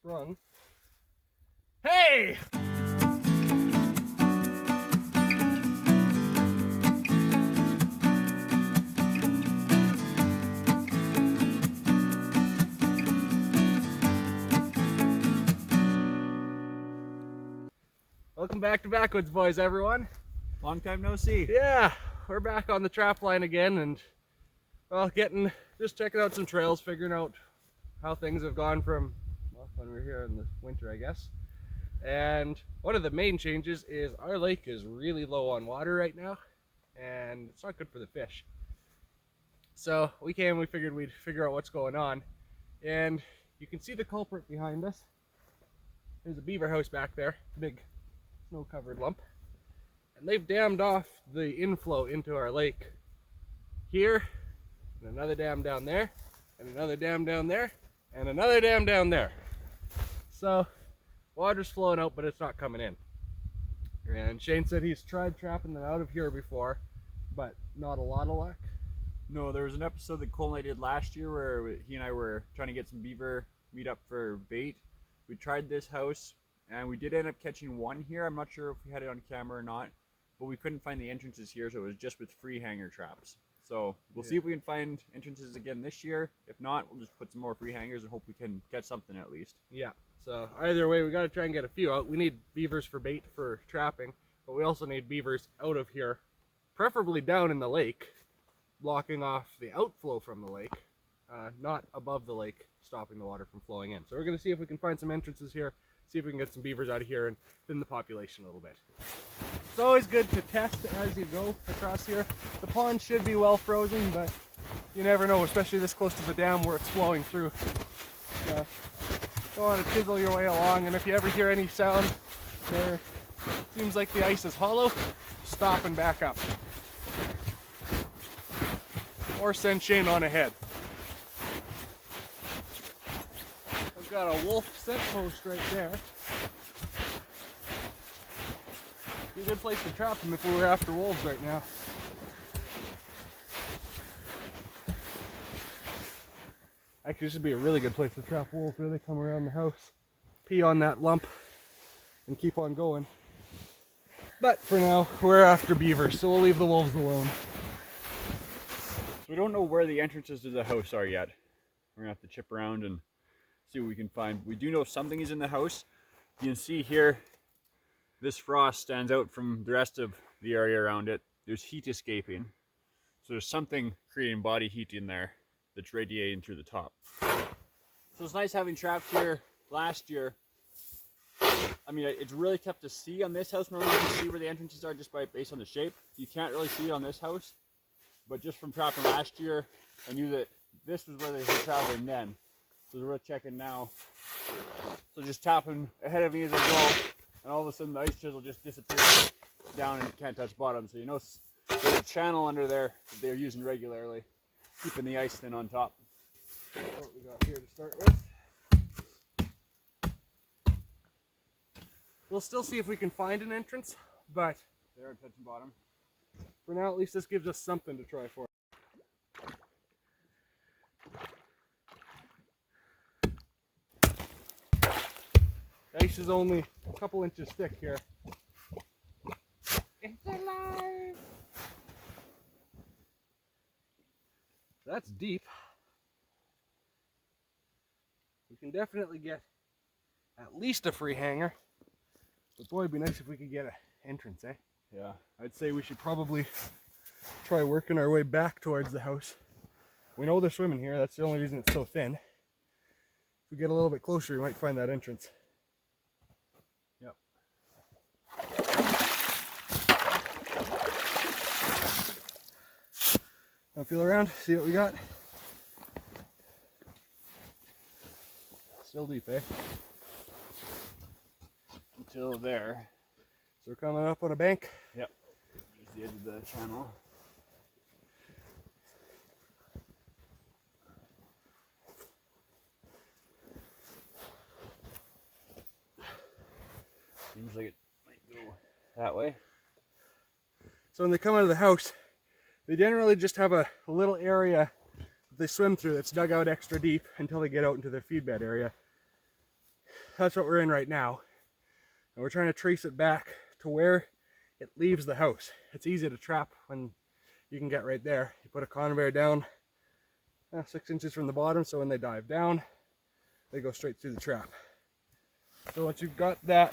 sprung. Hey! Welcome back to Backwoods Boys, everyone. Long time no see. Yeah, we're back on the trap line again, and well, just checking out some trails, figuring out how things have gone from, well, when we were here in the winter, I guess. And one of the main changes is our lake is really low on water right now, and it's not good for the fish. So we figured we'd figure out what's going on. And you can see the culprit behind us. There's a beaver house back there, big snow-covered lump. And they've dammed off the inflow into our lake here, and another dam down there, and another dam down there, and another dam down there. So water's flowing out, but it's not coming in. And Shane said he's tried trapping them out of here before, but not a lot of luck. No, there was an episode that Cole and I did last year where he and I were trying to get some beaver meat up for bait. We tried this house, and we did end up catching one here. I'm not sure if we had it on camera or not, but we couldn't find the entrances here, so it was just with free hanger traps. So we'll see if we can find entrances again this year. If not, we'll just put some more free hangers and hope we can catch something at least. Yeah, so either way, we got to try and get a few out. We need beavers for bait for trapping, but we also need beavers out of here, preferably down in the lake, blocking off the outflow from the lake, not above the lake, stopping the water from flowing in. So we're going to see if we can find some entrances here, see if we can get some beavers out of here and thin the population a little bit. It's always good to test as you go across here. The pond should be well frozen, but you never know, especially this close to the dam where it's flowing through. Don't want to chisel your way along, and if you ever hear any sound there seems like the ice is hollow, stop and back up. Or send Shane on ahead. I've got a wolf scent post right there. Be a good place to trap them if we were after wolves right now. Actually, this would be a really good place to trap wolves. Really come around the house, pee on that lump, and keep on going. But for now, we're after beavers, so we'll leave the wolves alone. So we don't know where the entrances to the house are yet. We're gonna have to chip around and see what we can find. We do know something is in the house. You can see here, this frost stands out from the rest of the area around it. There's heat escaping. So there's something creating body heat in there that's radiating through the top. So it's nice having trapped here last year. I mean, it's really tough to see on this house. Normally you can see where the entrances are just based on the shape. You can't really see it on this house. But just from trapping last year, I knew that this was where they were traveling then. So we're checking now. So just tapping ahead of me as I go, and all of a sudden the ice chisel just disappears down and can't touch bottom. So you know there's a channel under there that they're using regularly, keeping the ice thin on top. What we got here to start with. We'll still see if we can find an entrance, but they are touching bottom. For now, at least this gives us something to try for. The ice is only a couple inches thick here. It's alive! That's deep. We can definitely get at least a free hanger. But boy, it'd be nice if we could get an entrance, eh? Yeah. I'd say we should probably try working our way back towards the house. We know they're swimming here. That's the only reason it's so thin. If we get a little bit closer, we might find that entrance. Yep. Now feel around, see what we got. Still deep, eh? Until there. So we're coming up on a bank. Yep. Here's the edge of the channel. Seems like it might go that way. So when they come out of the house, they generally just have a little area they swim through that's dug out extra deep until they get out into their feed bed area. that's what we're in right now. And we're trying to trace it back to where it leaves the house. It's easy to trap when you can get right there. You put a conveyor down 6 inches from the bottom, so when they dive down, they go straight through the trap. So once you've got that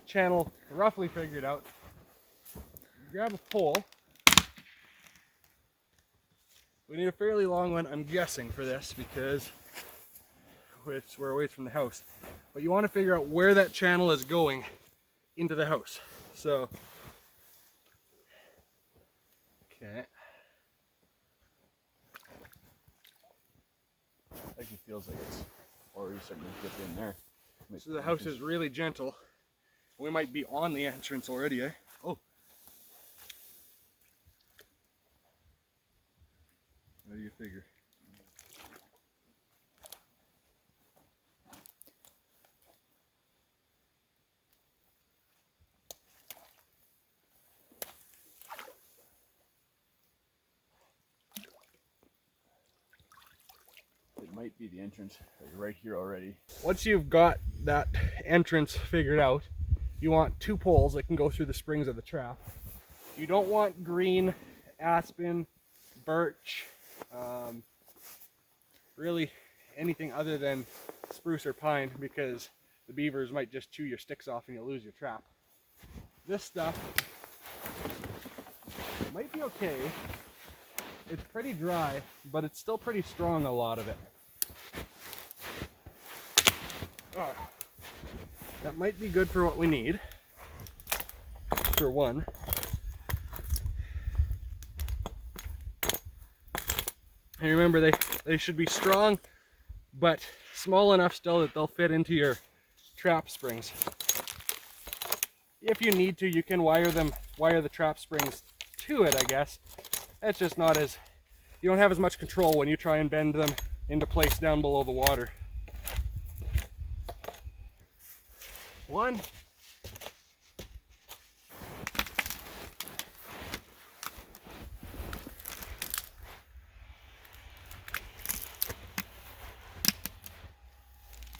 channel roughly figured out, grab a pole. We need a fairly long one, I'm guessing, for this because we're away from the house. But you want to figure out where that channel is going into the house. So, okay. Like it feels like it's already starting to dip in there. So the house is really gentle. We might be on the entrance already, eh? Oh. What do you figure? It might be the entrance right here already. Once you've got that entrance figured out, you want 2 poles that can go through the springs of the trap. You don't want green, aspen, birch, really anything other than spruce or pine, because the beavers might just chew your sticks off and you'll lose your trap. This stuff might be okay. It's pretty dry, but it's still pretty strong, a lot of it. Oh, that might be good for what we need, for one. And remember, they should be strong, but small enough still that they'll fit into your trap springs. If you need to, you can wire the trap springs to it, I guess. It's just not as, you don't have as much control when you try and bend them into place down below the water. One.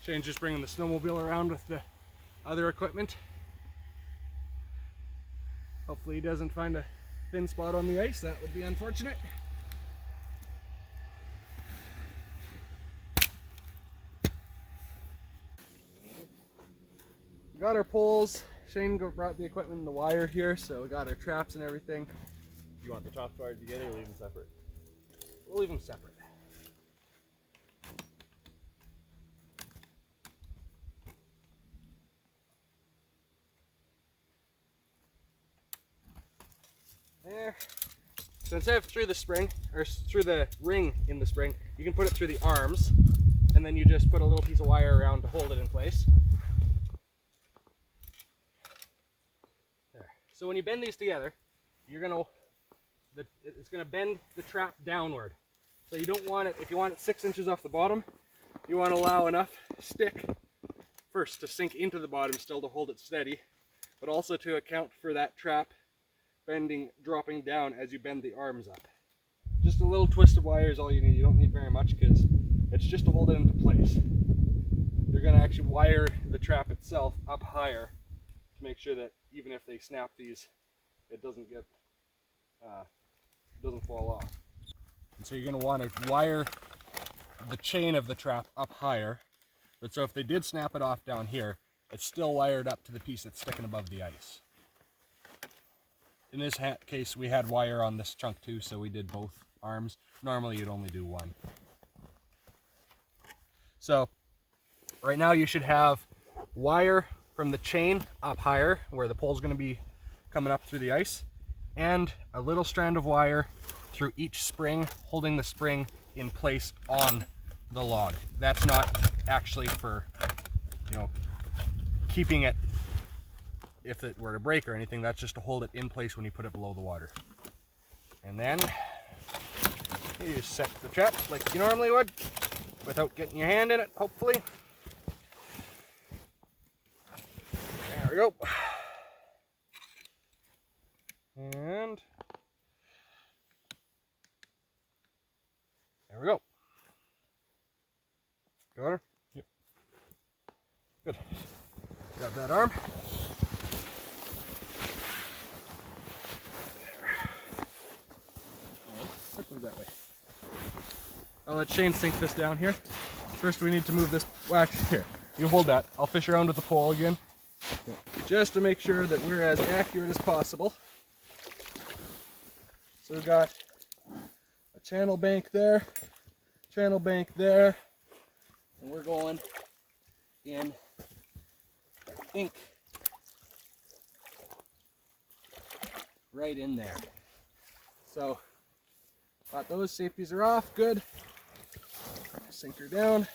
Shane's just bringing the snowmobile around with the other equipment. Hopefully he doesn't find a thin spot on the ice. That would be unfortunate. We got our poles. Shane brought the equipment and the wire here, so we got our traps and everything. You want the top wired together or leave them separate? We'll leave them separate. There. So instead of through the spring, or through the ring in the spring, you can put it through the arms, and then you just put a little piece of wire around to hold it in place. There. So when you bend these together, it's gonna bend the trap downward. So you don't want it, if you want it 6 inches off the bottom, you want to allow enough stick first to sink into the bottom still to hold it steady, but also to account for that trap dropping down as you bend the arms up. Just a little twist of wire is all you need. You don't need very much because it's just to hold it into place. You're going to actually wire the trap itself up higher to make sure that even if they snap these, it doesn't fall off. And so you're going to want to wire the chain of the trap up higher, but so if they did snap it off down here, it's still wired up to the piece that's sticking above the ice. In this case, we had wire on this chunk too, so we did both arms. Normally you'd only do one. So right now you should have wire from the chain up higher where the pole's going to be coming up through the ice, and a little strand of wire through each spring, holding the spring in place on the log. That's not actually for, keeping it if it were to break or anything. That's just to hold it in place when you put it below the water. And then you just set the trap like you normally would without getting your hand in it, hopefully. There we go. And there we go. Got her? Yep. Good. Grab that arm. Move that way. I'll let Shane sink this down here. First we need to move this, well actually here, you hold that. I'll fish around with the pole again. Just to make sure that we're as accurate as possible. So we've got a channel bank there, and we're going in ink right in there. So got those, safeties are off, good. Sink her down,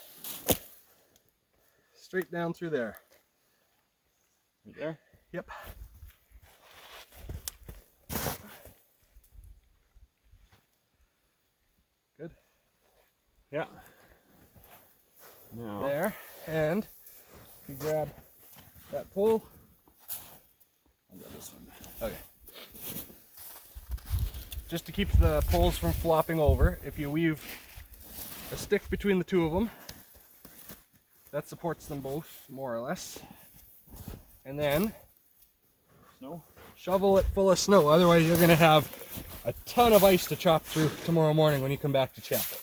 straight down through there. Right there? Yep. Good. Yeah. Now. There, and you grab that pole. I'll grab this one. Okay. Just to keep the poles from flopping over, if you weave a stick between the two of them, that supports them both, more or less. And then Snow? shovel it full of snow, otherwise you're going to have a ton of ice to chop through tomorrow morning when you come back to chop it.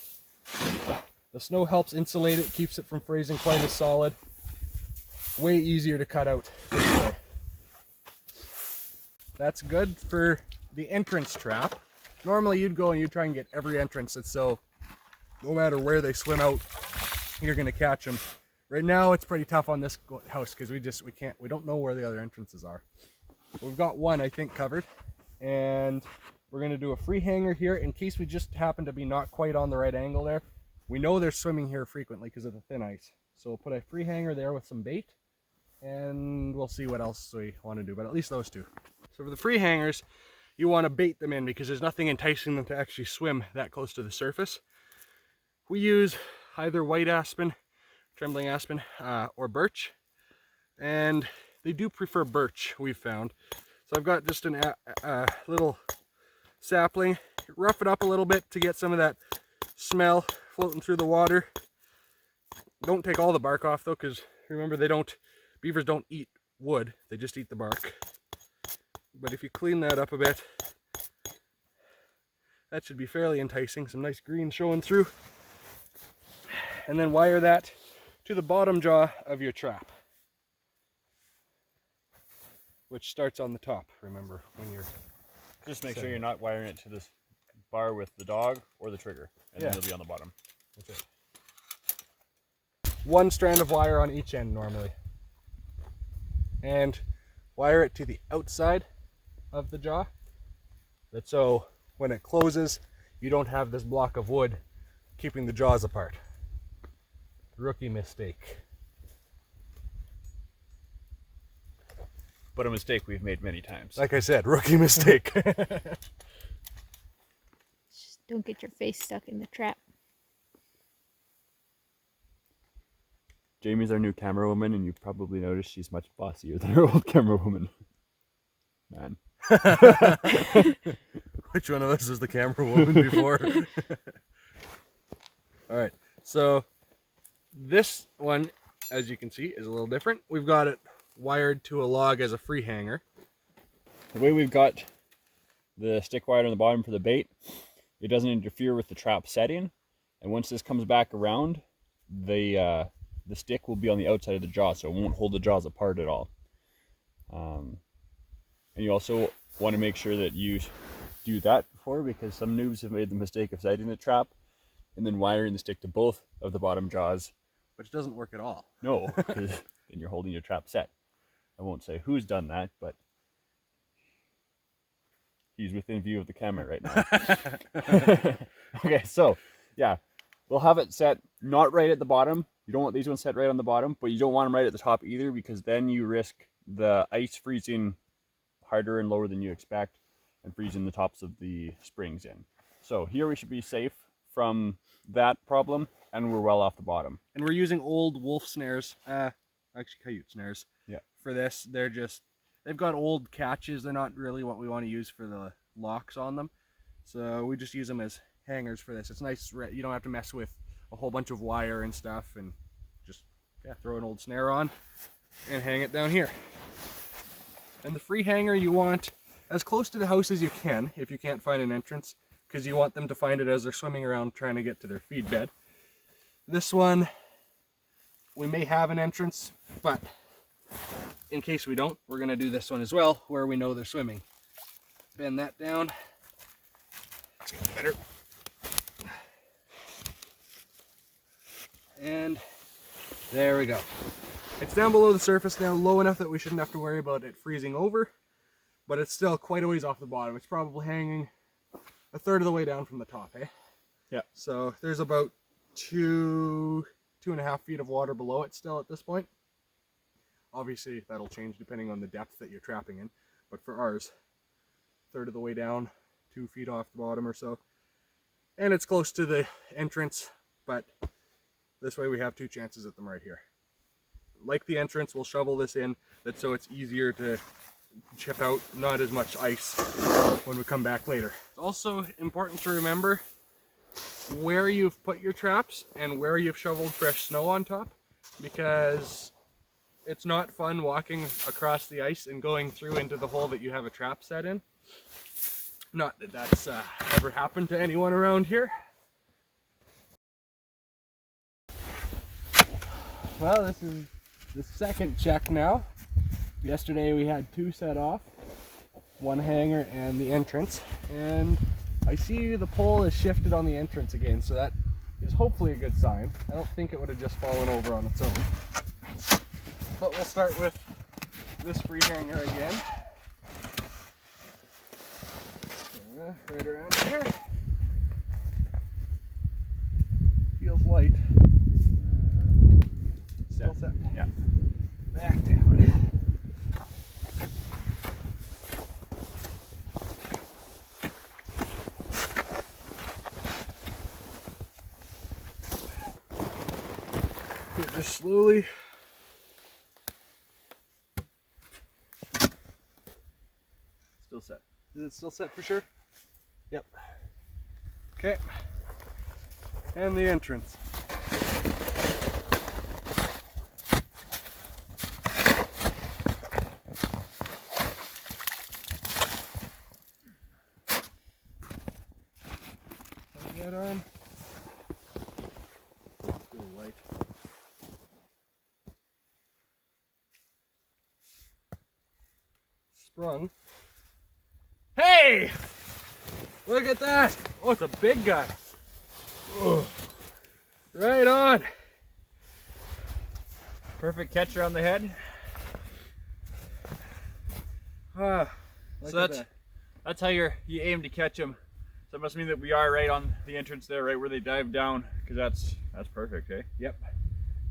The snow helps insulate it, keeps it from freezing quite as solid. Way easier to cut out this way. That's good for the entrance trap. Normally you'd go and you'd try and get every entrance, and so no matter where they swim out, you're going to catch them. Right now it's pretty tough on this house because we don't know where the other entrances are. We've got one, I think, covered, and we're going to do a free hanger here in case we just happen to be not quite on the right angle there. We know they're swimming here frequently because of the thin ice, so we'll put a free hanger there with some bait, and we'll see what else we want to do, but at least those two. So for the free hangers, you want to bait them in because there's nothing enticing them to actually swim that close to the surface. We use either white aspen, trembling aspen, or birch, and they do prefer birch, we've found. So I've got just a little sapling, rough it up a little bit to get some of that smell floating through the water. Don't take all the bark off though, because remember, beavers don't eat wood, they just eat the bark. But if you clean that up a bit, that should be fairly enticing. Some nice green showing through. And then wire that to the bottom jaw of your trap, which starts on the top, remember, when you're... Just make sure you're not wiring it to this bar with the dog or the trigger, and then it'll be on the bottom. That's it. One strand of wire on each end normally. And wire it to the outside of the jaw. That's so when it closes, you don't have this block of wood keeping the jaws apart. Rookie mistake. But a mistake we've made many times. Like I said, rookie mistake. Just don't get your face stuck in the trap. Jamie's our new camera woman, and you probably noticed she's much bossier than her old camera woman. Man. Which one of us was the camera woman before? Alright, so this one, as you can see, is a little different. We've got it wired to a log as a free hanger. The way we've got the stick wire on the bottom for the bait, it doesn't interfere with the trap setting. And once this comes back around, the stick will be on the outside of the jaw, so it won't hold the jaws apart at all. And you also want to make sure that you do that before, because some noobs have made the mistake of setting the trap and then wiring the stick to both of the bottom jaws. Which doesn't work at all. No, because then you're holding your trap set. I won't say who's done that, but he's within view of the camera right now. Okay, so yeah, we'll have it set not right at the bottom. You don't want these ones set right on the bottom, but you don't want them right at the top either, because then you risk the ice freezing harder and lower than you expect and freezing the tops of the springs in. So here we should be safe from that problem, and we're well off the bottom. And we're using old wolf snares, actually coyote snares, for this. They've got old catches. They're not really what we want to use for the locks on them. So we just use them as hangers for this. It's nice, you don't have to mess with a whole bunch of wire and stuff, and just yeah, throw an old snare on and hang it down here. And the free hanger you want as close to the house as you can if you can't find an entrance, because you want them to find it as they're swimming around trying to get to their feed bed. This one, we may have an entrance, but in case we don't, we're going to do this one as well where we know they're swimming. Bend that down. Let's get better. And there we go. It's down below the surface now, low enough that we shouldn't have to worry about it freezing over, but it's still quite a ways off the bottom. It's probably hanging a third of the way down from the top, eh? Yeah. So there's about 2.5 feet of water below it still at this point. Obviously that'll change depending on the depth that you're trapping in, but for ours, third of the way down, 2 feet off the bottom or so. And it's close to the entrance, but this way we have 2 chances at them right here. Like the entrance, we'll shovel this in so it's easier to chip out, not as much ice when we come back later. It's also important to remember where you've put your traps and where you've shoveled fresh snow on top, because it's not fun walking across the ice and going through into the hole that you have a trap set in. Not that that's ever happened to anyone around here. Well, this is the second check now. Yesterday we had 2 set off, 1 hanger and the entrance, and I see the pole is shifted on the entrance again, so that is hopefully a good sign. I don't think it would have just fallen over on its own. But we'll start with this free hanger again. Right around here. Feels light. Still set. Yeah. Back down. Just slowly. Still set. Is it still set for sure? Yep. Okay. And the entrance. Put that on. Still light. Sprung. Hey! Look at that! Oh, it's a big guy. Oh, right on. Perfect catcher on the head. So that's how you aim to catch them. So it must mean that we are right on the entrance there, right where they dive down, because that's perfect, eh? Yep.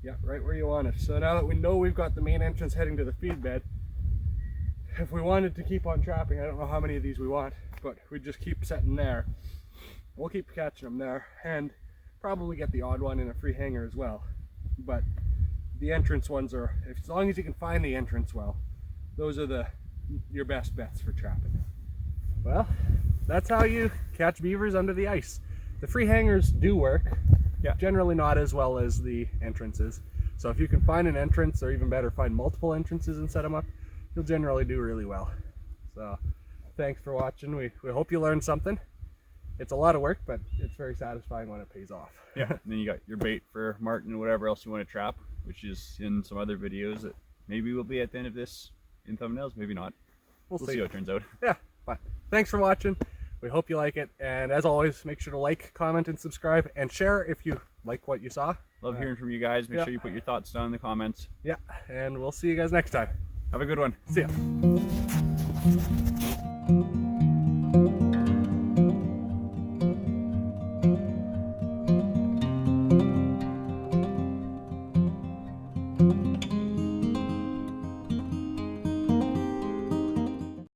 Yep, right where you want it. So now that we know we've got the main entrance heading to the feed bed, if we wanted to keep on trapping, I don't know how many of these we want, but we just keep setting there. We'll keep catching them there, and probably get the odd one in a free hanger as well. But the entrance ones are, as long as you can find the entrance well, those are your best bets for trapping. Well, that's how you catch beavers under the ice. The free hangers do work, yeah, generally not as well as the entrances. So if you can find an entrance, or even better, find multiple entrances and set them up, you'll generally do really well. So thanks for watching. We hope you learned something. It's a lot of work, but it's very satisfying when it pays off. Yeah. And then you got your bait for martin and whatever else you want to trap, which is in some other videos that maybe will be at the end of this in thumbnails, maybe not. We'll see how it turns out. Yeah, but thanks for watching. We hope you like it, and as always, make sure to like, comment, and subscribe, and share if you like what you saw. Love hearing from you guys. Make sure you put your thoughts down in the comments. Yeah, and we'll see you guys next time. Have a good one. See ya.